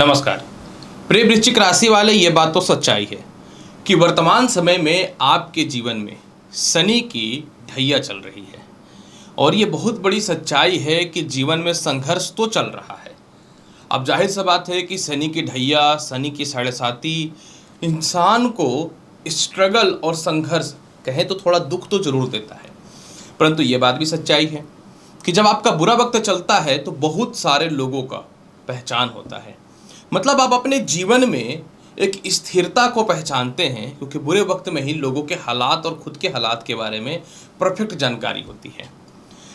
नमस्कार। प्रिय वृश्चिक राशि वाले, ये बात तो सच्चाई है कि वर्तमान समय में आपके जीवन में शनि की ढैया चल रही है। और ये बहुत बड़ी सच्चाई है कि जीवन में संघर्ष तो चल रहा है। अब जाहिर सी बात है कि शनि की ढैया, शनि की साढ़े साती इंसान को स्ट्रगल और संघर्ष, कहें तो थोड़ा दुख तो जरूर देता है। परंतु ये बात भी सच्चाई है कि जब आपका बुरा वक्त चलता है तो बहुत सारे लोगों का पहचान होता है। मतलब आप अपने जीवन में एक स्थिरता को पहचानते हैं, क्योंकि बुरे वक्त में ही लोगों के हालात और खुद के हालात के बारे में परफेक्ट जानकारी होती है।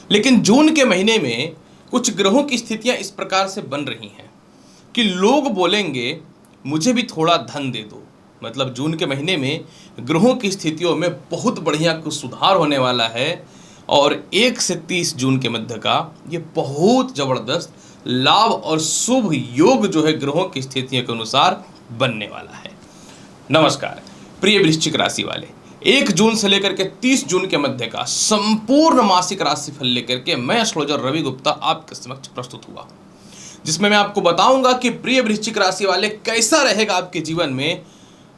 लेकिन जून के महीने में कुछ ग्रहों की स्थितियां इस प्रकार से बन रही हैं कि लोग बोलेंगे मुझे भी थोड़ा धन दे दो। मतलब जून के महीने में ग्रहों की स्थितियों में बहुत बढ़िया कुछ सुधार होने वाला है। और 1 से 30 जून के मध्य का ये बहुत ज़बरदस्त लाभ और शुभ योग जो है ग्रहों की स्थितियों के अनुसार बनने वाला है। नमस्कार प्रिय वृश्चिक राशि वाले, 1 जून से लेकर के 30 जून के मध्य का संपूर्ण मासिक राशिफल लेकर के मैं एस्ट्रोलॉजर रवि गुप्ता आपके समक्ष प्रस्तुत हुआ, जिसमें मैं आपको बताऊंगा कि प्रिय वृश्चिक राशि वाले कैसा रहेगा आपके जीवन में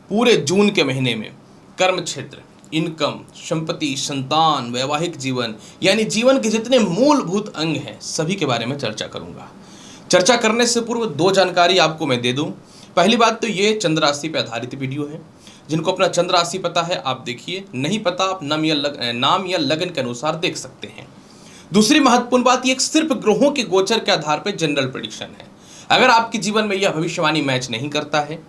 पूरे जून के महीने में। कर्म क्षेत्र, इनकम, संपत्ति, संतान, वैवाहिक जीवन, यानी जीवन के जितने मूलभूत अंग हैं सभी के बारे में चर्चा करूंगा। चर्चा करने से पूर्व 2 जानकारी आपको मैं दे दूं। पहली बात तो ये चंद्र राशि पर आधारित वीडियो है। जिनको अपना चंद्र राशि पता है आप देखिए, नहीं पता आप नाम या लगन के अनुसार देख सकते हैं। दूसरी महत्वपूर्ण बात, ये सिर्फ ग्रहों के गोचर के आधार पर जनरल प्रेडिक्शन है। अगर आपके जीवन में यह भविष्यवाणी मैच नहीं करता है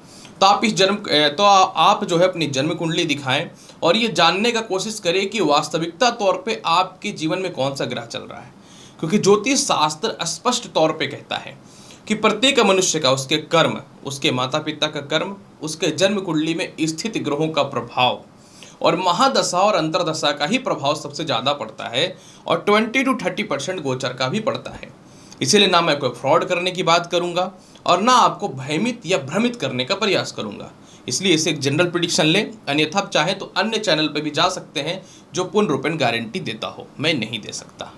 तो आप जो है अपनी जन्म कुंडली दिखाएं और ये जानने का कोशिश करें कि वास्तविकता तौर पे आपके जीवन में कौन सा ग्रह चल रहा है। क्योंकि ज्योतिष शास्त्र स्पष्ट तौर पे कहता है कि प्रत्येक मनुष्य का, उसके कर्म, उसके माता पिता का कर्म, उसके जन्म कुंडली में स्थित ग्रहों का प्रभाव और महादशा और अंतरदशा का ही प्रभाव सबसे ज़्यादा पड़ता है और 20 to 30% गोचर का भी पड़ता है। इसीलिए ना मैं कोई फ्रॉड करने की बात करूंगा और ना आपको भयभीत या भ्रमित करने का प्रयास करूंगा। इसलिए इसे एक जनरल प्रेडिक्शन लें, अन्यथा आप चाहें तो अन्य चैनल पर भी जा सकते हैं जो पूर्ण रूपेण गारंटी देता हो, मैं नहीं दे सकता।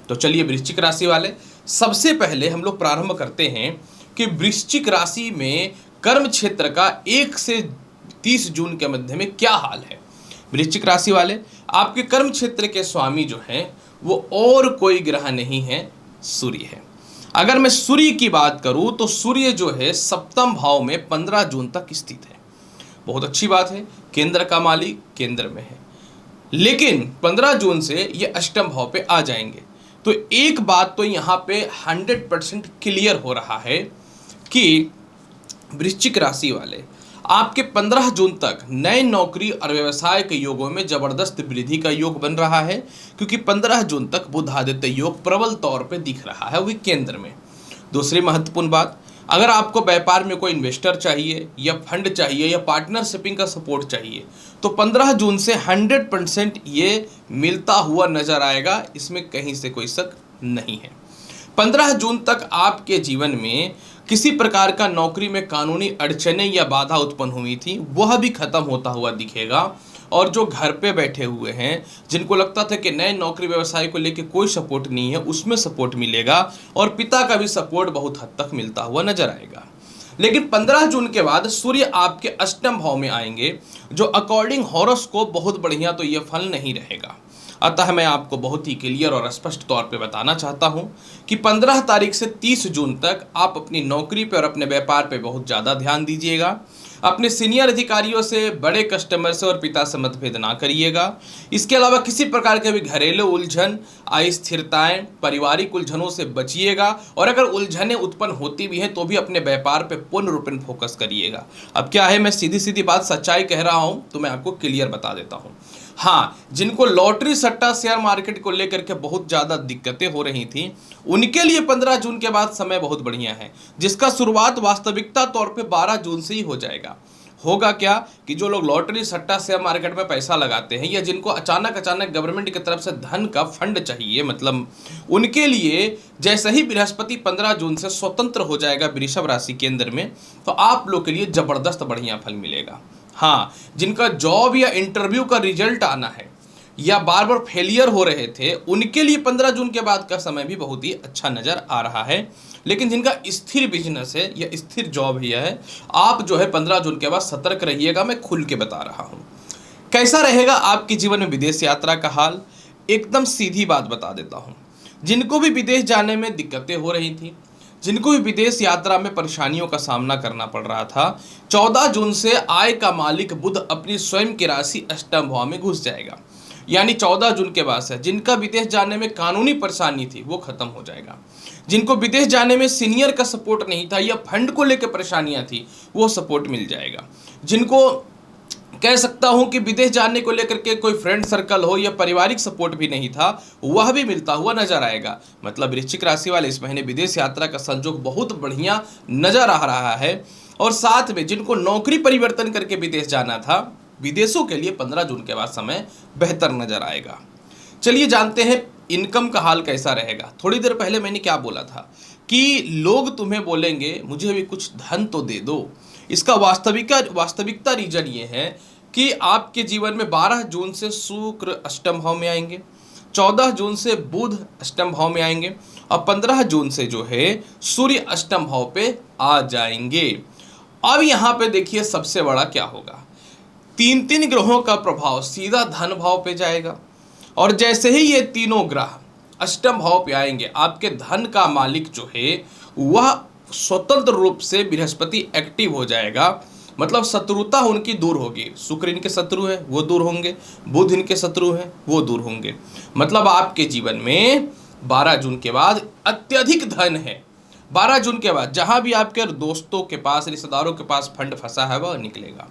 तो चलिए वृश्चिक राशि वाले, सबसे पहले हम लोग प्रारंभ करते हैं कि वृश्चिक राशि में कर्म क्षेत्र का 1 से 30 जून के मध्य में क्या हाल है। वृश्चिक राशि वाले, आपके कर्म क्षेत्र के स्वामी जो हैं वो और कोई ग्रह नहीं है, सूर्य है। अगर मैं सूर्य की बात करूं तो सूर्य जो है सप्तम भाव में 15 जून तक स्थित है। बहुत अच्छी बात है, केंद्र का मालिक केंद्र में है। लेकिन 15 जून से ये अष्टम भाव पे आ जाएंगे। तो एक बात तो यहाँ पे 100% क्लियर हो रहा है कि वृश्चिक राशि वाले आपके 15 जून तक नए नौकरी और व्यवसाय के योगों में जबरदस्त वृद्धि का योग बन रहा है, क्योंकि 15 जून तक बुध आदित्य योग प्रबल तौर पे दिख रहा है, वही केंद्र में। दूसरी महत्वपूर्ण बात, अगर आपको व्यापार में कोई इन्वेस्टर चाहिए या फंड चाहिए या पार्टनरशिपिंग का सपोर्ट चाहिए तो 15 जून से 100% ये मिलता हुआ नजर आएगा, इसमें कहीं से कोई शक नहीं है। 15 जून तक आपके जीवन में किसी प्रकार का नौकरी में कानूनी अड़चनें या बाधा उत्पन्न हुई थी, वह भी खत्म होता हुआ दिखेगा। और जो घर पे बैठे हुए हैं, जिनको लगता था कि नए नौकरी व्यवसाय को लेके कोई सपोर्ट नहीं है, उसमें सपोर्ट मिलेगा और पिता का भी सपोर्ट बहुत हद तक मिलता हुआ नजर आएगा। लेकिन 15 जून के बाद सूर्य आपके अष्टम भाव में आएंगे, जो अकॉर्डिंग हॉरोस्कोप बहुत बढ़िया तो ये फल नहीं रहेगा। अतः मैं आपको बहुत ही क्लियर और स्पष्ट तौर पे बताना चाहता हूं कि 15 तारीख से 30 जून तक आप अपनी नौकरी पे और अपने व्यापार पे बहुत ज़्यादा ध्यान दीजिएगा। अपने सीनियर अधिकारियों से, बड़े कस्टमर से और पिता से मतभेद ना करिएगा। इसके अलावा किसी प्रकार के भी घरेलू उलझन, अस्थिरताएं, पारिवारिक उलझनों से बचिएगा। और अगर उलझनें उत्पन्न होती भी हैं तो भी अपने व्यापार पे पूर्ण रूपेण फोकस करिएगा। अब क्या है, मैं सीधी सीधी बात सच्चाई कह रहा हूँ तो मैं आपको क्लियर बता देता हूँ। हाँ, जिनको लॉटरी सट्टा शेयर मार्केट को लेकर के बहुत ज़्यादा दिक्कतें हो रही थी, उनके लिए 15 जून के बाद समय बहुत बढ़िया है, जिसका शुरुआत वास्तविकता तौर पे 12 जून से ही हो जाएगा। होगा क्या कि जो लोग लॉटरी सट्टा शेयर मार्केट में पैसा लगाते हैं या जिनको अचानक गवर्नमेंट की तरफ से धन का फंड चाहिए, मतलब उनके लिए जैसे ही बृहस्पति 15 जून से स्वतंत्र हो जाएगा वृषभ राशि केंद्र में, तो आप लोग के लिए जबरदस्त बढ़िया फल मिलेगा। हाँ, जिनका जॉब या इंटरव्यू का रिजल्ट आना है, या बार बार फेलियर हो रहे थे, उनके लिए 15 जून के बाद का समय भी बहुत ही अच्छा नज़र आ रहा है। लेकिन जिनका स्थिर बिजनेस है या स्थिर जॉब है, आप जो है 15 जून के बाद सतर्क रहिएगा, मैं खुल के बता रहा हूँ। कैसा रहेगा आपके जीवन में विदेश यात्रा का हाल, एकदम सीधी बात बता देता हूँ। जिनको भी विदेश जाने में दिक्कतें हो रही थी, जिनको भी विदेश यात्रा में परेशानियों का सामना करना पड़ रहा था, 14 जून से आय का मालिक बुध अपनी स्वयं की राशि अष्टम भाव में घुस जाएगा। यानी 14 जून के बाद से जिनका विदेश जाने में कानूनी परेशानी थी वो खत्म हो जाएगा। जिनको विदेश जाने में सीनियर का सपोर्ट नहीं था या फंड को लेकर परेशानियां थी, वो सपोर्ट मिल जाएगा। जिनको कह सकता हूं कि विदेश जाने को लेकर के कोई फ्रेंड सर्कल हो या पारिवारिक सपोर्ट भी नहीं था, वह भी मिलता हुआ नजर आएगा। मतलब वृश्चिक राशि वाले इस महीने विदेश यात्रा का संयोग बहुत बढ़िया नजर आ रहा है। और साथ में जिनको नौकरी परिवर्तन करके विदेश जाना था, विदेशों के लिए 15 जून के बाद समय बेहतर नजर आएगा। चलिए जानते हैं इनकम का हाल कैसा रहेगा। थोड़ी देर पहले मैंने क्या बोला था कि लोग तुम्हें बोलेंगे मुझे भी कुछ धन तो दे दो। इसका वास्तविकता रीजन ये है कि आपके जीवन में 12 जून से शुक्र अष्टम भाव में आएंगे, 14 जून से बुध अष्टम भाव में आएंगे और 15 जून से जो है सूर्य अष्टम भाव पे आ जाएंगे। अब यहाँ पे देखिए सबसे बड़ा क्या होगा, तीन ग्रहों का प्रभाव सीधा धन भाव पे जाएगा और जैसे ही ये तीनों ग्रह अष्टम भाव पे आएंगे, आपके धन का मालिक जो है वह स्वतंत्र रूप से बृहस्पति एक्टिव हो जाएगा। मतलब शत्रुता उनकी दूर होगी। शुक्र इनके शत्रु है वो दूर होंगे, बुध इनके शत्रु हैं वो दूर होंगे। मतलब आपके जीवन में 12 जून के बाद अत्यधिक धन है। 12 जून के बाद जहां भी आपके दोस्तों के पास, रिश्तेदारों के पास फंड फंसा है वह निकलेगा।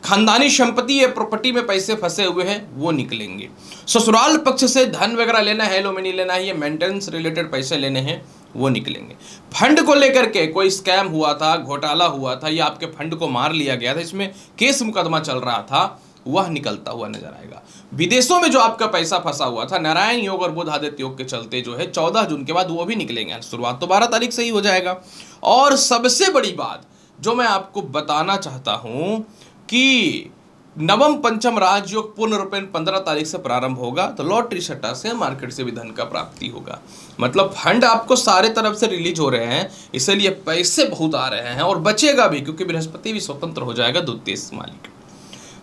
खानदानी संपत्ति या प्रॉपर्टी में पैसे फंसे हुए हैं वो निकलेंगे। ससुराल पक्ष से धन वगैरह लेना है, एलोमनी लेना है, ये मेंटेनेंस रिलेटेड पैसे लेने हैं वो निकलेंगे। फंड को लेकर के कोई स्कैम हुआ था, घोटाला हुआ था या आपके फंड को मार लिया गया था, इसमें केस मुकदमा चल रहा था, वह निकलता हुआ नजर आएगा। विदेशों में जो आपका पैसा फंसा हुआ था, नारायण योग और बुध आदित्य योग के चलते जो है 14 जून के बाद वो भी निकलेंगे। शुरुआत तो 12 तारीख से ही हो जाएगा। और सबसे बड़ी बात जो मैं आपको बताना चाहता हूं कि नवम पंचम राजयोग पूर्ण रूपेण 15 तारीख से प्रारंभ होगा, तो लॉटरी सट्टा से, मार्केट से भी धन का प्राप्ति होगा। मतलब फंड आपको सारे तरफ से रिलीज हो रहे हैं, इसलिए पैसे बहुत आ रहे हैं और बचेगा भी, क्योंकि बृहस्पति भी स्वतंत्र हो जाएगा द्वितीय मालिक।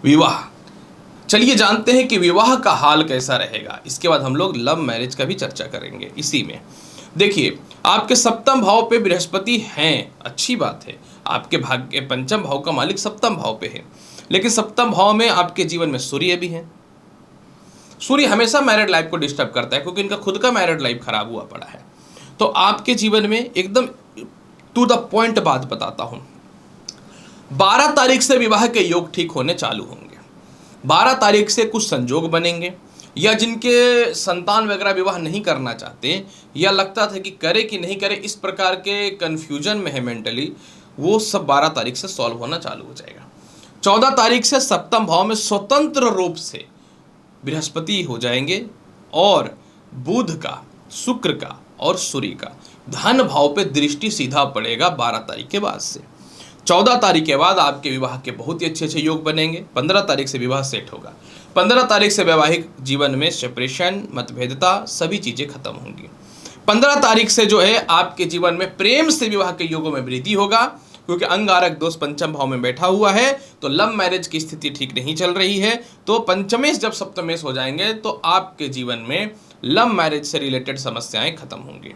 विवाह, चलिए जानते हैं कि विवाह का हाल कैसा रहेगा। इसके बाद हम लोग लव मैरिज का भी चर्चा करेंगे। इसी में देखिए आपके सप्तम भाव पे बृहस्पति हैं, अच्छी बात है। आपके भाग्य पंचम भाव का मालिक सप्तम भाव पे है, लेकिन सप्तम भाव में आपके जीवन में सूर्य भी है। सूर्य हमेशा मैरिड लाइफ को डिस्टर्ब करता है, क्योंकि इनका खुद का मैरिड लाइफ खराब हुआ पड़ा है। तो आपके जीवन में एकदम टू द पॉइंट बात बताता हूं। 12 तारीख से विवाह के योग ठीक होने चालू होंगे। 12 तारीख से कुछ संजोग बनेंगे, या जिनके संतान वगैरह विवाह नहीं करना चाहते या लगता था कि करे कि नहीं करे, इस प्रकार के कंफ्यूजन में है मेंटली, वो सब 12 तारीख से सॉल्व होना चालू हो जाएगा। 14 तारीख से सप्तम भाव में स्वतंत्र रूप से बृहस्पति हो जाएंगे और बुध का, शुक्र का और सूर्य का धन भाव पे दृष्टि सीधा पड़ेगा 12 तारीख के बाद से। 14 तारीख के बाद आपके विवाह के बहुत ही अच्छे अच्छे योग बनेंगे। 15 तारीख से विवाह सेट होगा। 15 तारीख से वैवाहिक जीवन में सेपरेशन, मतभेदता, सभी चीजें खत्म होंगी। 15 तारीख से जो है आपके जीवन में प्रेम से विवाह के योगों में वृद्धि होगा, क्योंकि अंगारक दोष पंचम भाव में बैठा हुआ है, तो लव मैरिज की स्थिति ठीक नहीं चल रही है। तो पंचमेश जब सप्तमेश हो जाएंगे तो आपके जीवन में लव मैरिज से रिलेटेड समस्याएं खत्म होंगी।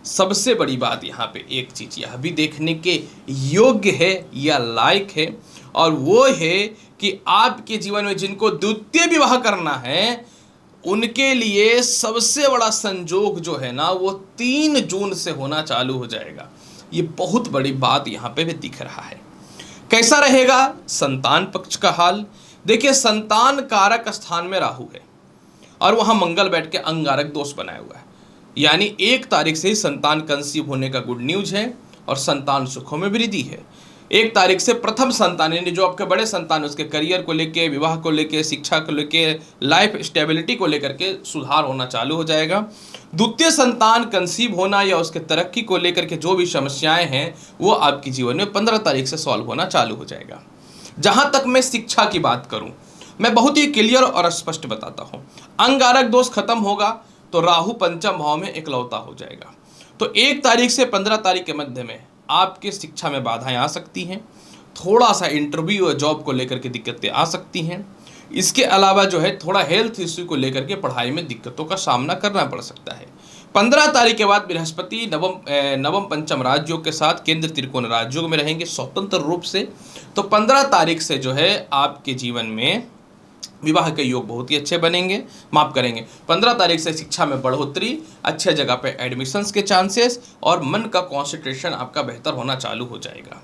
सबसे बड़ी बात यहाँ पे एक चीज यह भी देखने के योग्य है या लायक है, और वो है कि आपके जीवन में जिनको द्वितीय विवाह करना है उनके लिए सबसे बड़ा संजोग जो है ना वो 3 जून से होना चालू हो जाएगा। ये बहुत बड़ी बात यहाँ पे भी दिख रहा है। कैसा रहेगा संतान पक्ष का हाल? देखिए संतान कारक स्थान में राहु है और वहां मंगल बैठ के अंगारक दोष बनाया हुआ है, यानी 1 तारीख से ही संतान कंसीव होने का गुड न्यूज है और संतान सुखों में वृद्धि है। 1 तारीख से प्रथम संतान यानी जो आपके बड़े संतान उसके करियर को लेके, विवाह को लेके, शिक्षा को लेके, लाइफ स्टेबिलिटी को लेकर के सुधार होना चालू हो जाएगा। द्वितीय संतान कंसीव होना या उसके तरक्की को लेकर के जो भी समस्याएं हैं वो आपके जीवन में 15 तारीख से सॉल्व होना चालू हो जाएगा। जहां तक मैं शिक्षा की बात करूं, मैं बहुत ही क्लियर और स्पष्ट बताता हूँ। अंगारक दोष खत्म होगा तो राहु पंचम भाव में इकलौता हो जाएगा। तो 1 तारीख से 15 तारीख के मध्य में आपके शिक्षा में बाधाएं आ सकती हैं, थोड़ा सा इंटरव्यू और जॉब को लेकर के दिक्कतें आ सकती हैं। इसके अलावा जो है थोड़ा हेल्थ इश्यू को लेकर के पढ़ाई में दिक्कतों का सामना करना पड़ सकता है। 15 तारीख के बाद बृहस्पति नवम पंचम राजयोग के साथ केंद्र त्रिकोण राजयोग में रहेंगे स्वतंत्र रूप से। तो 15 तारीख से जो है आपके जीवन में विवाह के योग बहुत ही अच्छे बनेंगे, माफ करेंगे 15 तारीख से शिक्षा में बढ़ोतरी, अच्छे जगह पे एडमिशन्स के चांसेस और मन का कॉन्सेंट्रेशन आपका बेहतर होना चालू हो जाएगा।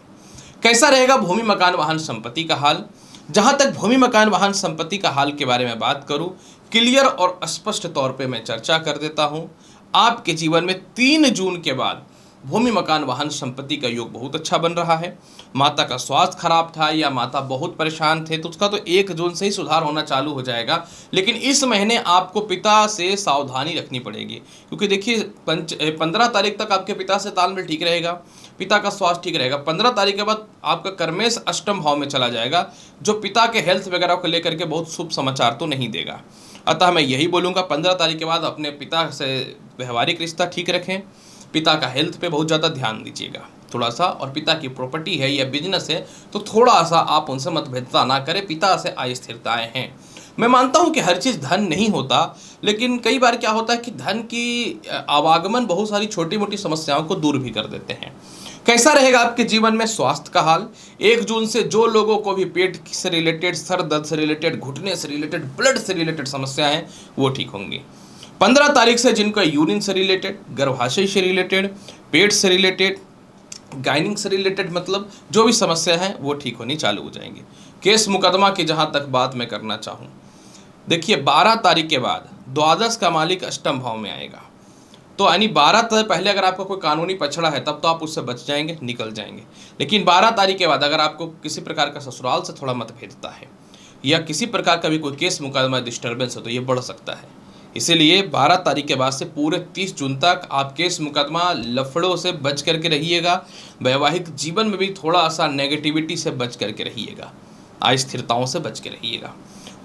कैसा रहेगा भूमि मकान वाहन संपत्ति का हाल? जहां तक भूमि मकान वाहन संपत्ति का हाल के बारे में बात करूं, क्लियर और स्पष्ट तौर पे मैं चर्चा कर देता हूं। आपके जीवन में 3 जून के बाद भूमि मकान वाहन संपत्ति का योग बहुत अच्छा बन रहा है। माता का स्वास्थ्य खराब था या माता बहुत परेशान थे तो उसका तो 1 जून से ही सुधार होना चालू हो जाएगा। लेकिन इस महीने आपको पिता से सावधानी रखनी पड़ेगी, क्योंकि देखिए 15 तारीख तक आपके पिता से तालमेल ठीक रहेगा, पिता का स्वास्थ्य ठीक रहेगा। 15 तारीख के बाद आपका कर्मेश अष्टम भाव में चला जाएगा, जो पिता के हेल्थ वगैरह को लेकर के बहुत शुभ समाचार तो नहीं देगा। अतः मैं यही बोलूँगा 15 तारीख के बाद अपने पिता से व्यवहारिक रिश्ता ठीक रखें, पिता का हेल्थ पे बहुत ज़्यादा ध्यान दीजिएगा थोड़ा सा, और पिता की प्रॉपर्टी है या बिजनेस है तो थोड़ा सा आप उनसे मतभेदता ना करें, पिता से अस्थिरताएं हैं। मैं मानता हूं कि हर चीज़ धन नहीं होता, लेकिन कई बार क्या होता है कि धन की आवागमन बहुत सारी छोटी मोटी समस्याओं को दूर भी कर देते हैं। कैसा रहेगा आपके जीवन में स्वास्थ्य का हाल? 1 जून से जो लोगों को भी पेट से रिलेटेड, सर दर्द से रिलेटेड, घुटने से रिलेटेड, ब्लड से रिलेटेड समस्याएं हैं वो ठीक होंगी। 15 तारीख से जिनको यूरिन से रिलेटेड, गर्भाशय से रिलेटेड, पेट से रिलेटेड, गाइनिंग से रिलेटेड, मतलब जो भी समस्या है वो ठीक होनी चालू हो जाएंगी। केस मुकदमा की जहां तक बात मैं करना चाहूँ, देखिए 12 तारीख के बाद द्वादश का मालिक अष्टम भाव में आएगा, तो यानी 12 तारीख पहले अगर आपका कोई कानूनी पछड़ा है तब तो आप उससे बच जाएंगे, निकल जाएंगे। लेकिन 12 तारीख के बाद अगर आपको किसी प्रकार का ससुराल से थोड़ा मतभेदता है या किसी प्रकार का भी कोई केस मुकदमा डिस्टर्बेंस है तो ये बढ़ सकता है। इसीलिए 12 तारीख के बाद से पूरे 30 जून तक आप केस मुकदमा लफड़ों से बच करके रहिएगा। वैवाहिक जीवन में भी थोड़ा सा नेगेटिविटी से बच करके रहिएगा, अस्थिरताओं से बच के रहिएगा।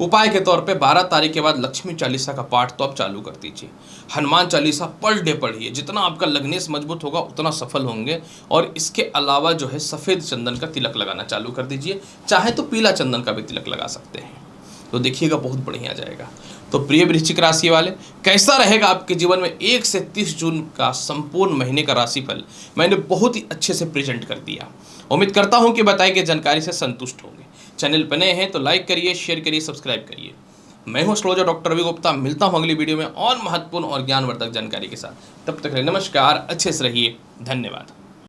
उपाय के तौर पे 12 तारीख के बाद लक्ष्मी चालीसा का पाठ तो आप चालू कर दीजिए। हनुमान चालीसा पर डे पढ़िए, जितना आपका लग्नेश मजबूत होगा उतना सफल होंगे। और इसके अलावा जो है सफ़ेद चंदन का तिलक लगाना चालू कर दीजिए, चाहे तो पीला चंदन का भी तिलक लगा सकते हैं, तो देखिएगा बहुत बढ़िया जाएगा। तो प्रिय वृश्चिक राशि वाले, कैसा रहेगा आपके जीवन में 1 से 30 जून का संपूर्ण महीने का राशिफल मैंने बहुत ही अच्छे से प्रेजेंट कर दिया। उम्मीद करता हूं कि बताई गई जानकारी से संतुष्ट होंगे। चैनल पर नए हैं तो लाइक करिए, शेयर करिए, सब्सक्राइब करिए। मैं हूं एस्ट्रोलॉजर डॉक्टर रवि गुप्ता, मिलता हूं अगली वीडियो में और महत्वपूर्ण और ज्ञानवर्धक जानकारी के साथ। तब तक नमस्कार, अच्छे से रहिए, धन्यवाद।